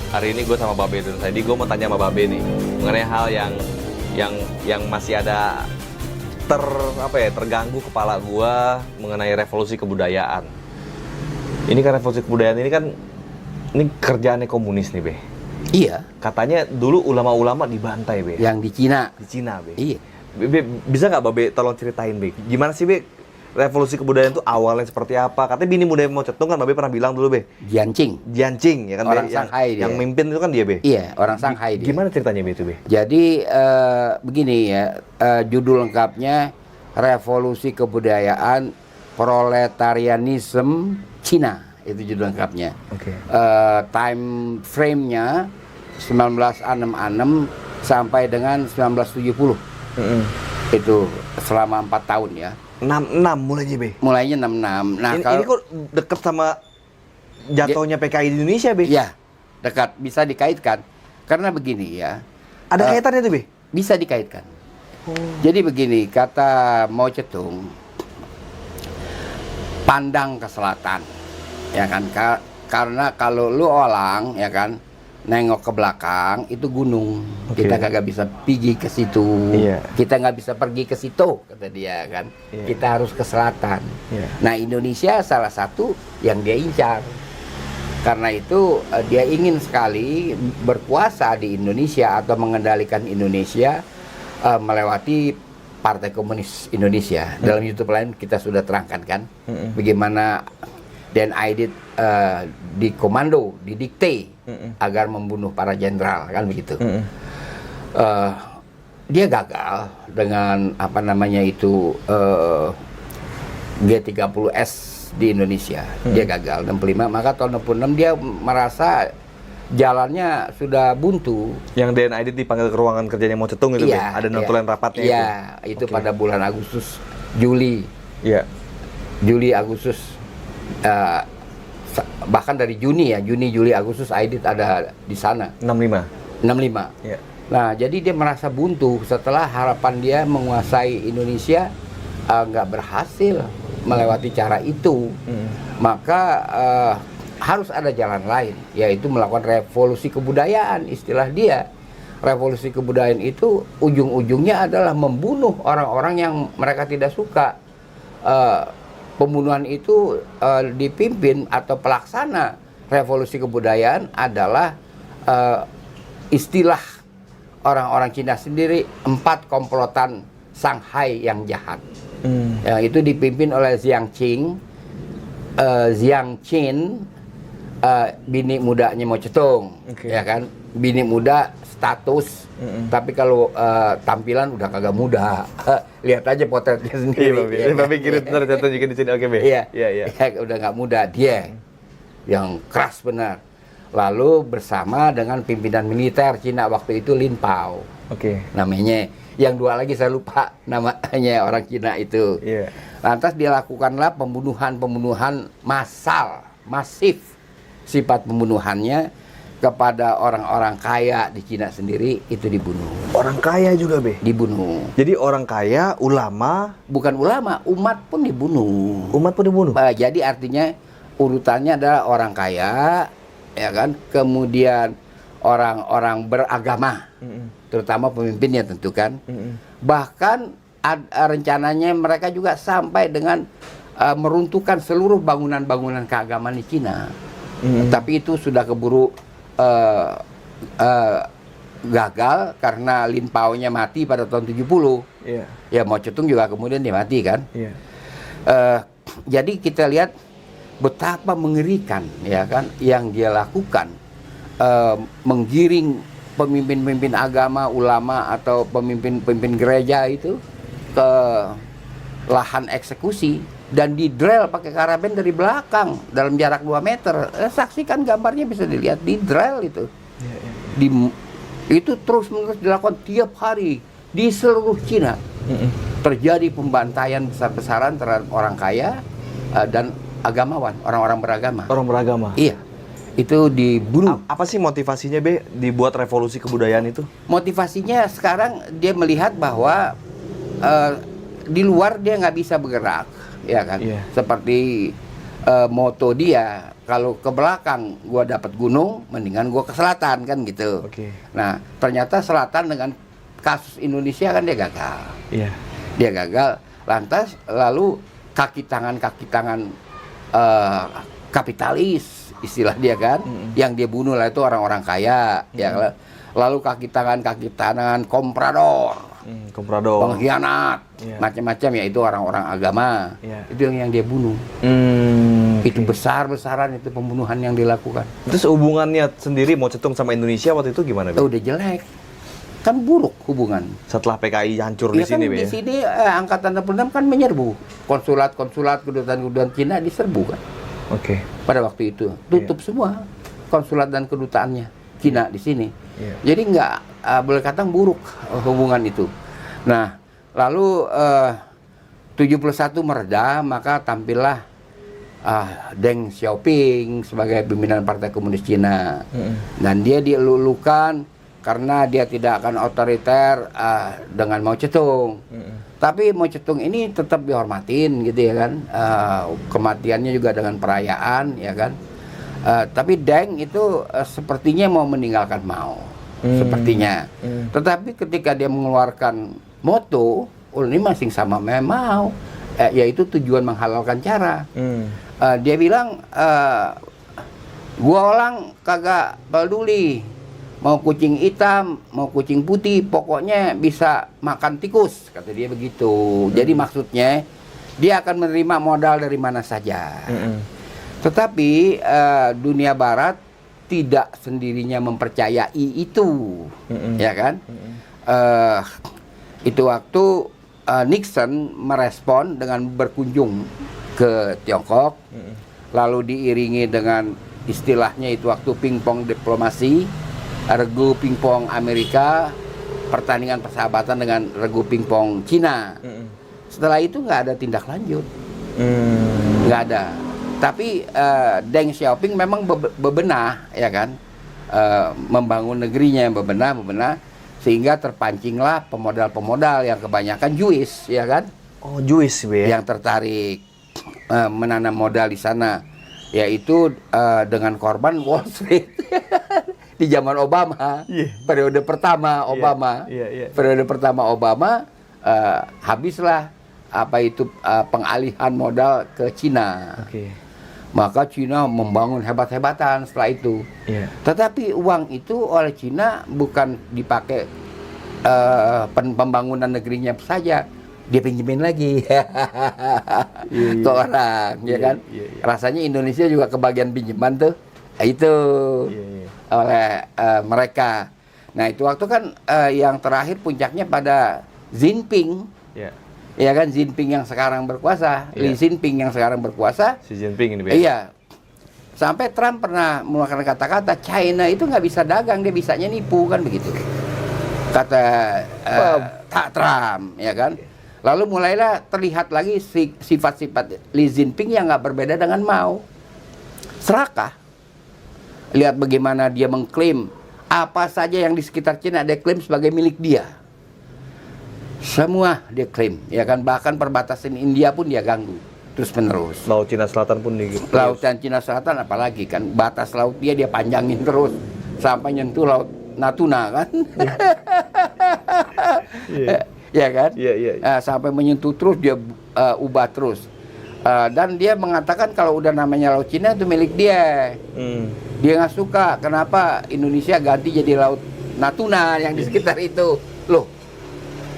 Hari ini gue sama Babe dulu. Tadi gue mau tanya sama Babe nih mengenai hal yang masih ada terganggu kepala gue mengenai revolusi kebudayaan. Ini kan revolusi kebudayaan ini kerjaannya komunis nih, Be. Iya. Katanya dulu ulama-ulama dibantai, Be. Yang di Cina. Di Cina, Be. Iya. Be, bisa nggak Babe tolong ceritain, Be? Gimana sih, Be? Revolusi kebudayaan itu awalnya seperti apa? Katanya Bini Muda Mao Zedong kan Babe pernah bilang dulu, Be. Jianqing. Jianqing, ya kan, Orang Be? Shanghai dia. Yang mimpin itu kan dia, Be. Iya, orang Shanghai dia. Gimana ceritanya, Be, itu, Be? Jadi begini ya, judul lengkapnya Revolusi Kebudayaan Proletarianisme Cina. Itu judul lengkapnya. Oke. Time frame-nya 1966 sampai dengan 1970. Itu selama 4 tahun ya. 66 mulainya, Be. Mulainya 66. Nah, Ini kok deket sama jatuhnya PKI di Indonesia, Be? ya dekat, bisa dikaitkan. Karena begini ya. Ada kaitannya tuh, Be? Bisa dikaitkan. Jadi begini, kata Mao Zedong, pandang ke selatan, ya kan? Karena kalau lu orang, ya kan, nengok ke belakang itu gunung. Oke. Kita kagak bisa pergi ke situ. Iya. Kita nggak bisa pergi ke situ, kata dia kan. Iya. Kita harus ke selatan. Iya. Nah, Indonesia salah satu yang dia incar. Karena itu dia ingin sekali berkuasa di Indonesia atau mengendalikan Indonesia melewati Partai Komunis Indonesia. Dalam YouTube lain kita sudah terangkan kan, bagaimana Dan Aidit dikomando, didikte agar membunuh para jenderal kan begitu. Dia gagal dengan apa namanya itu G30S di Indonesia. Dia gagal 65, maka tahun 66 dia merasa jalannya sudah buntu. Yang DNA Aidit dipanggil ke ruangan kerjanya Mao Zedong itu, Be? Ada notulen rapatnya itu. Iya, itu Oke. pada bulan Agustus, Juli, Agustus, bahkan dari Juni, Juli, Agustus Aidit ada di sana. 65. 65. Iya. Nah, jadi dia merasa buntu setelah harapan dia menguasai Indonesia nggak berhasil melewati cara itu. Maka harus ada jalan lain, yaitu melakukan revolusi kebudayaan, istilah dia. Revolusi kebudayaan itu ujung-ujungnya adalah membunuh orang-orang yang mereka tidak suka. Pembunuhan itu dipimpin atau pelaksana revolusi kebudayaan adalah istilah orang-orang Cina sendiri, 4 komplotan Shanghai yang jahat. Yang itu dipimpin oleh Jiang Qin, bini mudanya Mao Zedong, ya kan, bini muda status, tapi kalau tampilan udah kagak muda. Lihat aja potretnya sendiri. Iya, Babe kirim ntar saya tunjukin di sini, oke, Be? Iya, Iya. udah nggak muda dia, yang keras benar. Lalu bersama dengan pimpinan militer Cina waktu itu Lin Pao, Oke. namanya. Yang dua lagi saya lupa namanya orang Cina itu. Iya. Lantas dilakukanlah pembunuhan massal, masif. Sifat pembunuhannya kepada orang-orang kaya di Cina sendiri itu dibunuh. Orang kaya juga, Be? Dibunuh. Jadi orang kaya, ulama, Bukan ulama, umat pun dibunuh. umat pun dibunuh? Jadi artinya urutannya adalah orang kaya, ya kan, kemudian orang-orang beragama, terutama pemimpinnya tentu kan. Bahkan rencananya mereka juga sampai dengan meruntuhkan seluruh bangunan-bangunan keagamaan di Cina. Tapi itu sudah keburu gagal karena Lin Pao-nya mati pada tahun 70. Iya. Ya, Mao Zedong juga kemudian dia mati kan. Iya. Jadi kita lihat betapa mengerikan, ya kan, yang dia lakukan, menggiring pemimpin-pemimpin agama, ulama atau pemimpin-pemimpin gereja itu ke lahan eksekusi dan di-drill pakai karaben dari belakang dalam jarak 2 meter. Saksikan gambarnya, bisa dilihat di drill itu. Itu terus-menerus dilakukan tiap hari di seluruh Cina. Terjadi pembantaian besar-besaran terhadap orang kaya dan agamawan, orang-orang beragama. Orang beragama? Iya, itu dibunuh. Apa sih motivasinya, Be, dibuat revolusi kebudayaan itu? Motivasinya sekarang dia melihat bahwa di luar dia nggak bisa bergerak, ya kan? Iya. Seperti moto dia, kalau ke belakang gua dapat gunung, mendingan gua ke selatan kan gitu. Oke. Nah, ternyata selatan dengan kasus Indonesia kan dia gagal. Iya. Dia gagal. Lantas lalu kaki tangan kapitalis istilah dia kan, yang dia bunuh lah itu orang-orang kaya, ya. Lalu kaki tangan komprador, Komprador. pengkhianat, Iya. macam-macam ya itu orang-orang agama. Iya. Itu yang dia bunuh. Itu Oke. besar-besaran itu pembunuhan yang dilakukan. Terus hubungannya sendiri Mao Zedong sama Indonesia waktu itu gimana, Itu Bek? udah jelek. Kan buruk hubungan. Setelah PKI hancur di Ya kan sini, Bek. di Ya? sini Angkatan 66 kan menyerbu. Konsulat-konsulat kedutaan-kedutaan Cina diserbu kan. Oke. Pada waktu itu tutup semua konsulat dan kedutaannya Cina di sini. Iya. Jadi nggak boleh kata buruk hubungan itu. Nah, lalu 71 mereda, maka tampillah Deng Xiaoping sebagai pimpinan Partai Komunis Cina. Dan dia dilulukan karena dia tidak akan otoriter dengan Mao Zedong. Tapi Mao Zedong ini tetap dihormatin gitu ya kan. Kematiannya juga dengan perayaan ya kan. Tapi Deng itu sepertinya mau meninggalkan Mao. Sepertinya. Tetapi ketika dia mengeluarkan moto, ini masih sama Mao, yaitu tujuan menghalalkan cara. Dia bilang, gua orang kagak peduli mau kucing hitam, mau kucing putih, pokoknya bisa makan tikus, kata dia begitu. Jadi maksudnya dia akan menerima modal dari mana saja. Tetapi dunia Barat tidak sendirinya mempercayai itu, ya kan? Itu waktu Nixon merespon dengan berkunjung ke Tiongkok, lalu diiringi dengan istilahnya itu waktu pingpong diplomasi, regu pingpong Amerika, pertandingan persahabatan dengan regu pingpong Cina. Setelah itu nggak ada tindak lanjut, nggak ada. Tapi Deng Xiaoping memang bebenah, ya kan, membangun negerinya yang bebenah, sehingga terpancinglah pemodal-pemodal yang kebanyakan Jewish, ya kan, Oh, Jewish, Bek. yang tertarik menanam modal di sana, yaitu dengan korban Wall Street di zaman Obama, periode pertama Obama, periode pertama Obama, habislah apa itu pengalihan modal ke Cina. Maka Cina membangun hebat-hebatan setelah itu. Tetapi uang itu oleh Cina bukan dipakai pembangunan negerinya saja, dia pinjemin lagi ke orang, ya kan? Rasanya Indonesia juga kebagian pinjaman tuh, itu oleh mereka. Nah itu waktu kan yang terakhir puncaknya pada Jinping. Ya kan, Jinping yang sekarang berkuasa, Li Jinping yang sekarang berkuasa. Si Jinping ini, Bek. Iya. Sampai Trump pernah mengeluarkan kata-kata China itu nggak bisa dagang, dia bisanya nipu kan begitu. Kata Trump, ya kan. Lalu mulailah terlihat lagi sifat-sifat Li Jinping yang nggak berbeda dengan Mao. Serakah. Lihat bagaimana dia mengklaim apa saja yang di sekitar Cina dia klaim sebagai milik dia. Semua dia klaim, ya kan, bahkan perbatasan India pun dia ganggu terus menerus. Laut Cina Selatan pun di Lautan Cina Selatan apalagi kan, batas laut dia panjangin terus sampai nyentuh laut Natuna kan. Ya kan? Sampai menyentuh terus dia ubah terus. Dan dia mengatakan kalau udah namanya laut Cina itu milik dia. Dia nggak suka kenapa Indonesia ganti jadi laut Natuna yang di sekitar itu. Loh,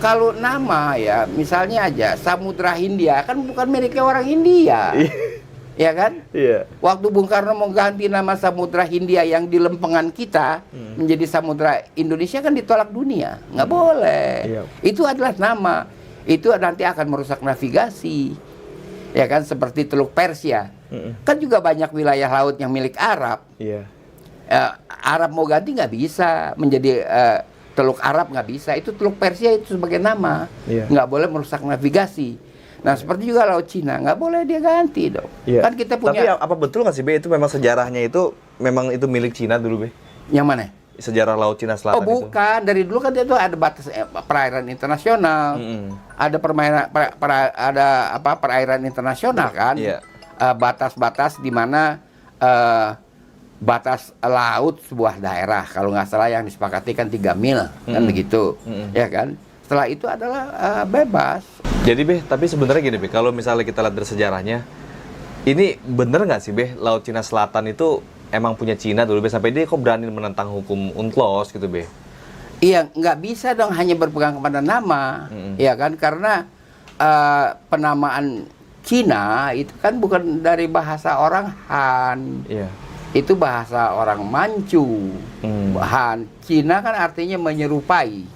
kalau nama ya, misalnya aja Samudra Hindia kan bukan miliknya orang India, ya kan? Waktu Bung Karno mau ganti nama Samudra Hindia yang di lempengan kita menjadi Samudra Indonesia kan ditolak dunia, nggak boleh. Itu adalah nama, itu nanti akan merusak navigasi, ya kan? Seperti Teluk Persia, kan juga banyak wilayah laut yang milik Arab. Arab mau ganti nggak bisa menjadi Teluk Arab, nggak bisa, itu Teluk Persia itu sebagai nama, nggak boleh merusak navigasi. Nah seperti juga Laut Cina, nggak boleh dia ganti dong. Kan kita punya. Tapi apa betul nggak sih, Be, itu memang sejarahnya itu memang itu milik Cina dulu, Be? Yang mana? Sejarah Laut Cina Selatan itu. Bukan, dari dulu kan itu ada batas perairan internasional, ada ada perairan internasional kan, batas-batas di mana batas laut sebuah daerah. Kalau nggak salah yang disepakati kan 3 mil, kan begitu, ya kan. Setelah itu adalah bebas. Jadi Beh, tapi sebenarnya gini Beh, kalau misalnya kita lihat dari sejarahnya, ini bener nggak sih Beh, Laut Cina Selatan itu emang punya Cina dulu Beh, sampai dia kok berani menentang hukum UNCLOS gitu Beh? Iya, nggak bisa dong hanya berpegang kepada nama, ya kan, karena penamaan Cina itu kan bukan dari bahasa orang Han, itu bahasa orang Manchu. Han, Cina kan artinya menyerupai,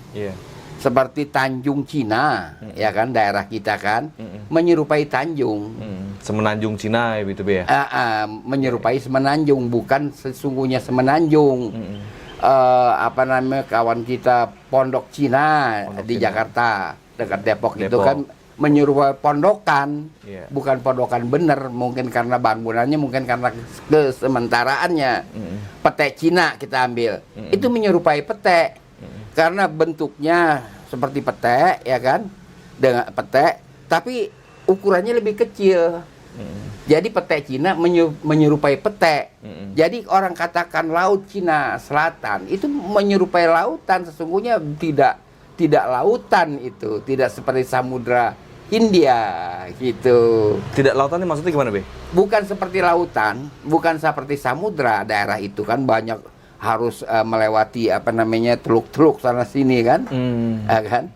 seperti Tanjung Cina, ya kan, daerah kita kan, menyerupai Tanjung. Semenanjung Cina gitu Beh ya? Menyerupai Semenanjung, bukan sesungguhnya Semenanjung. Apa namanya, kawan kita Pondok Cina di Jakarta dekat Depok itu kan menyerupai pondokan, bukan pondokan bener, mungkin karena bangunannya, mungkin karena kesementaraannya. Pete Cina kita ambil, itu menyerupai pete karena bentuknya seperti pete, ya kan, dengan pete, tapi ukurannya lebih kecil. Jadi pete Cina menyerupai pete. Jadi orang katakan Laut Cina Selatan itu menyerupai lautan, sesungguhnya tidak lautan itu, tidak seperti Samudra Hindia gitu. Tidak lautannya maksudnya gimana Beh? Bukan seperti lautan, bukan seperti samudra. Daerah itu kan banyak harus melewati apa namanya, teluk-teluk sana sini kan, kan?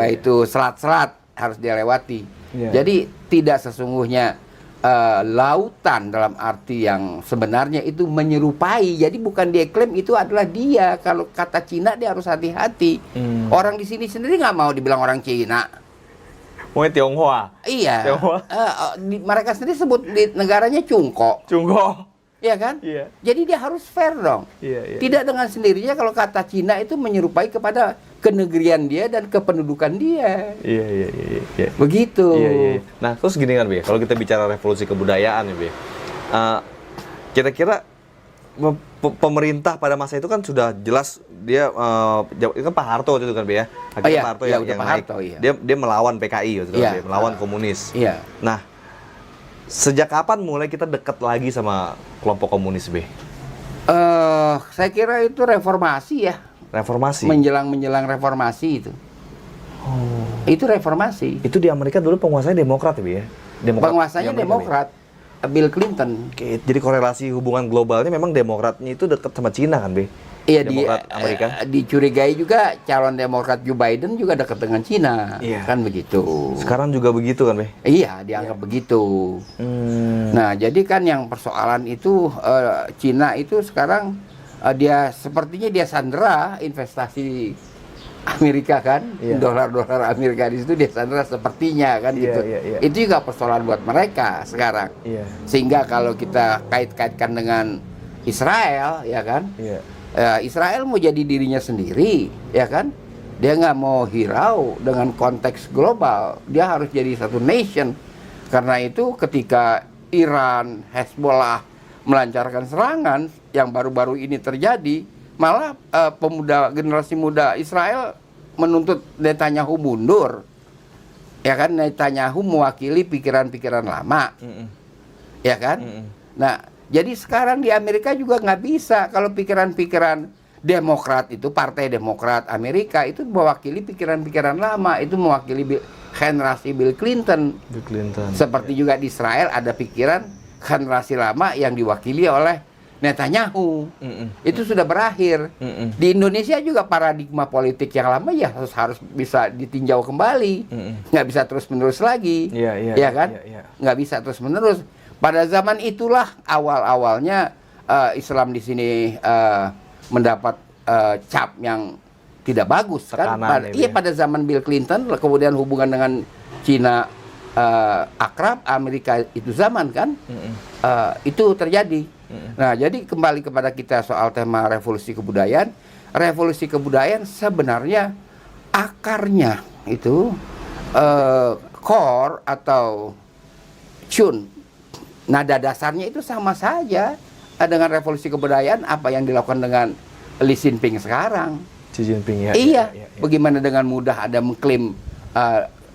Itu selat-selat harus dilewati. Jadi tidak sesungguhnya lautan dalam arti yang sebenarnya itu menyerupai. Jadi bukan dia klaim itu adalah dia. Kalau kata Cina dia harus hati-hati. Orang di sini sendiri nggak mau dibilang orang Cina. Oh, Tionghoa. Iya. Tionghoa. Mereka sendiri sebut di negaranya Cungko. Cungko. Iya kan? Iya. Jadi dia harus fair dong. Tidak dengan sendirinya kalau kata Cina itu menyerupai kepada kenegerian dia dan kependudukan dia. Iya. Begitu. Iya. Nah, terus gini kan Be, kalau kita bicara revolusi kebudayaan nih Be, kira-kira pemerintah pada masa itu kan sudah jelas dia itu kan Pak Harto itu kan Be ya. Akhirnya Pak Harto yang naik. Dia melawan PKI gitu kan Be, melawan komunis. Nah, sejak kapan mulai kita dekat lagi sama kelompok komunis Be? Saya kira itu reformasi ya. Reformasi. Menjelang reformasi itu. Itu reformasi. Itu di Amerika dulu penguasanya Demokrat ya Be ya? Penguasanya Demokrat. Bill Clinton. Oke, jadi korelasi hubungan globalnya memang Demokratnya itu dekat sama Cina kan Be? Iya, Demokrat Amerika. Dicurigai juga calon Demokrat Joe Biden juga dekat dengan Cina, kan begitu. Sekarang juga begitu kan Be? Iya, dianggap begitu. Nah, jadi kan yang persoalan itu Cina itu sekarang dia sepertinya dia sandera investasi Amerika kan, dolar-dolar Amerika di situ dia sandera sepertinya kan gitu. Itu juga persoalan buat mereka sekarang. Sehingga kalau kita kait-kaitkan dengan Israel, ya kan? Israel mau jadi dirinya sendiri, ya kan? Dia nggak mau hirau dengan konteks global. Dia harus jadi satu nation. Karena itu ketika Iran, Hezbollah melancarkan serangan yang baru-baru ini terjadi, malah generasi muda Israel menuntut Netanyahu mundur. Ya kan, Netanyahu mewakili pikiran-pikiran lama. Ya kan? Nah, jadi sekarang di Amerika juga nggak bisa kalau pikiran-pikiran Demokrat itu, Partai Demokrat Amerika itu mewakili pikiran-pikiran lama, itu mewakili generasi Bill Clinton. Seperti juga di Israel ada pikiran generasi lama yang diwakili oleh Netanyahu. Itu sudah berakhir. Di Indonesia juga paradigma politik yang lama ya harus bisa ditinjau kembali. Nggak bisa terus-menerus lagi. Ya kan? Nggak bisa terus-menerus. Pada zaman itulah awal-awalnya Islam di sini mendapat cap yang tidak bagus. Kan? Iya, pada zaman Bill Clinton, kemudian hubungan dengan Cina akrab, Amerika itu zaman kan, itu terjadi. Nah, jadi kembali kepada kita soal tema revolusi kebudayaan. Revolusi kebudayaan sebenarnya akarnya itu core atau tune, nada dasarnya itu sama saja dengan revolusi kebudayaan apa yang dilakukan dengan Xi Jinping sekarang. Xi Jinping ya. Iya. Bagaimana dengan mudah ada mengklaim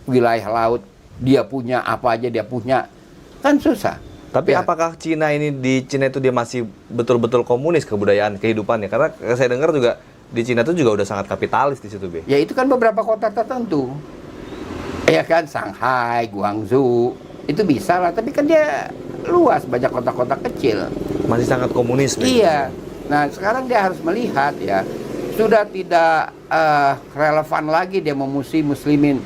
wilayah laut, dia punya apa aja dia punya, kan susah. Tapi apakah Cina ini, di Cina itu dia masih betul-betul komunis kebudayaan kehidupannya? Karena saya dengar juga di Cina itu juga udah sangat kapitalis di situ, Be. Ya itu kan beberapa kota tertentu. Ya kan, Shanghai, Guangzhou, itu bisa lah. Tapi kan dia luas, banyak kota-kota kecil. Masih sangat komunis. Iya. Nah sekarang dia harus melihat ya, sudah tidak relevan lagi dia memusuhi muslimin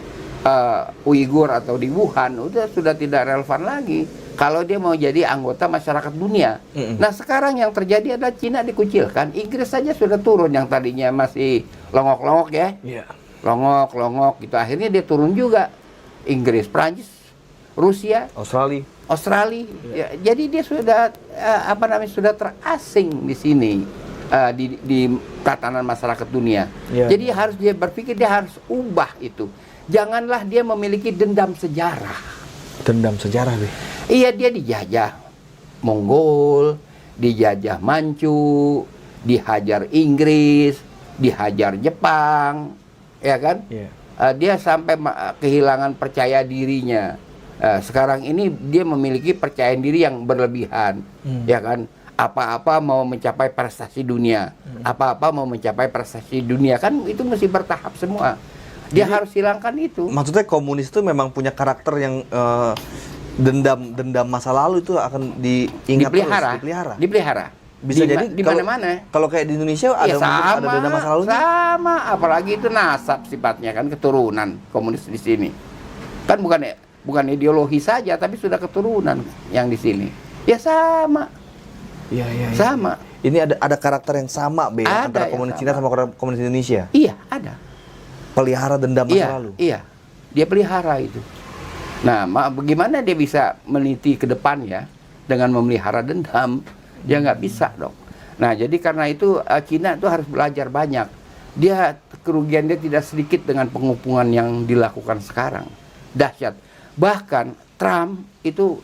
Uighur atau di Wuhan, sudah tidak relevan lagi kalau dia mau jadi anggota masyarakat dunia. Nah sekarang yang terjadi adalah Cina dikucilkan. Inggris saja sudah turun, yang tadinya masih longok-longok ya, longok gitu, akhirnya dia turun juga. Inggris, Prancis, Rusia, Australia. Ya, jadi dia sudah sudah terasing di sini, di tatanan masyarakat dunia. Jadi harus dia berpikir, dia harus ubah itu. Janganlah dia memiliki dendam sejarah. Dendam sejarah, Be. Iya, dia dijajah Mongol, dijajah Manchu, dihajar Inggris, dihajar Jepang, ya kan? Dia sampai kehilangan percaya dirinya. Sekarang ini dia memiliki percaya diri yang berlebihan, ya kan? Apa-apa mau mencapai prestasi dunia, apa-apa mau mencapai prestasi dunia, kan itu mesti bertahap semua. Dia harus hilangkan itu. Maksudnya komunis itu memang punya karakter yang dendam masa lalu itu akan diingat dipelihara. Bisa jadi di mana-mana. Kalau kayak di Indonesia ada dendam masa lalu. Sama, apalagi itu nasab sifatnya kan, keturunan komunis di sini. Kan bukan ideologi saja, tapi sudah keturunan yang di sini. Ya sama. Iya. Sama. Ini ada karakter yang sama, Be, antara komunis Cina sama komunis Indonesia. Iya, ada. Pelihara dendam masa lalu. Iya, dia pelihara itu. Nah, bagaimana dia bisa meneliti ke depan ya dengan memelihara dendam? Dia nggak bisa dong. Nah, jadi karena itu Cina itu harus belajar banyak. Kerugian dia tidak sedikit dengan pengepungan yang dilakukan sekarang. Dahsyat. Bahkan Trump itu,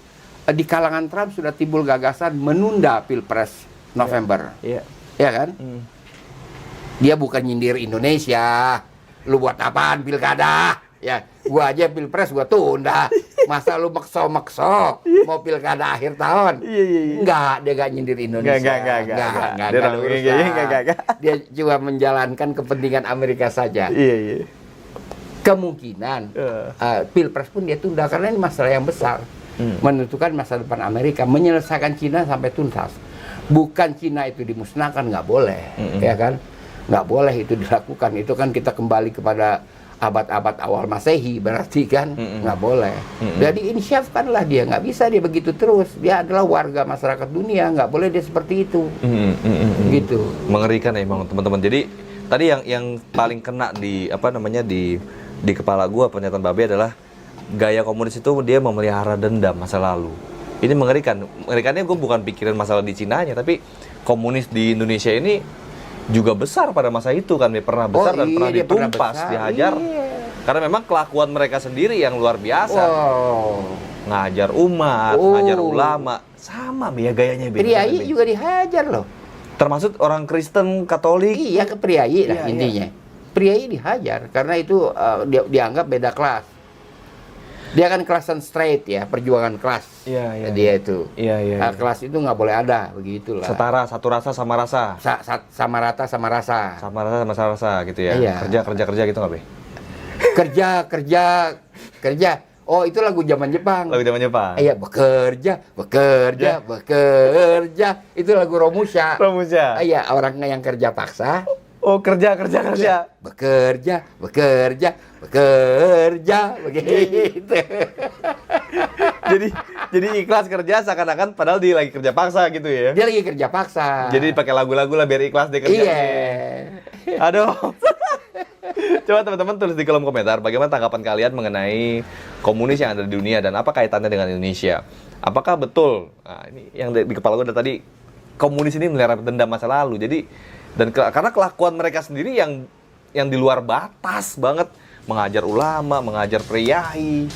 di kalangan Trump sudah timbul gagasan menunda Pilpres November. Ya kan? Dia bukan nyindir Indonesia. Lu buat apaan pilkada? Ya, gua aja Pilpres gua tunda. Masa lu makso-makso mau pilkada akhir tahun? Enggak, dia gak nyindir Indonesia. Enggak. Dia cuma menjalankan kepentingan Amerika saja. Kemungkinan Pilpres pun dia tunda karena ini masalah yang besar. Menentukan masa depan Amerika, menyelesaikan Cina sampai tuntas. Bukan Cina itu dimusnahkan, nggak boleh, ya kan? Nggak boleh itu dilakukan. Itu kan kita kembali kepada abad-abad awal Masehi, berarti kan nggak boleh. Jadi insyafkanlah dia, nggak bisa dia begitu terus. Dia adalah warga masyarakat dunia, nggak boleh dia seperti itu. Gitu. Mengerikan ya, Bang, teman-teman. Jadi tadi yang paling kena di di kepala gua pernyataan Babe adalah gaya komunis itu dia memelihara dendam masa lalu. Ini mengerikan. Mengerikannya gue bukan pikiran masalah di Cinanya, tapi komunis di Indonesia ini juga besar pada masa itu kan, dia pernah besar dan pernah ditumpas, dihajar. Karena memang kelakuan mereka sendiri yang luar biasa. Ngajar umat, ngajar ulama, sama ya gayanya. Priai juga dihajar loh. Termasuk orang Kristen, Katolik. Iya, ke priai lah intinya. Priai dihajar karena itu dianggap beda kelas. Dia kan kelasan straight ya, perjuangan kelas. Dia itu. Kelas itu nggak boleh ada, begitulah. Setara, satu rasa sama rasa. Sama rata sama rasa. Sama rasa sama rasa gitu ya. Kerja gitu nggak, Be? Kerja. Oh, itu lagu zaman Jepang. Lagu zaman Jepang. Iya, bekerja. Itu lagu Romusha. Iya, orang yang kerja paksa. Oh, kerja. Bekerja, begitu. jadi ikhlas kerja seakan-akan padahal dia lagi kerja paksa gitu ya. Dia lagi kerja paksa. Jadi pakai lagu-lagu lah biar ikhlas dia kerja. Iya. Aduh. Coba teman-teman tulis di kolom komentar bagaimana tanggapan kalian mengenai komunis yang ada di dunia dan apa kaitannya dengan Indonesia. Apakah betul? Nah, ini yang di kepala gue tadi, komunis ini melihara dendam masa lalu. Jadi karena kelakuan mereka sendiri yang di luar batas banget, mengajar ulama, mengajar priai,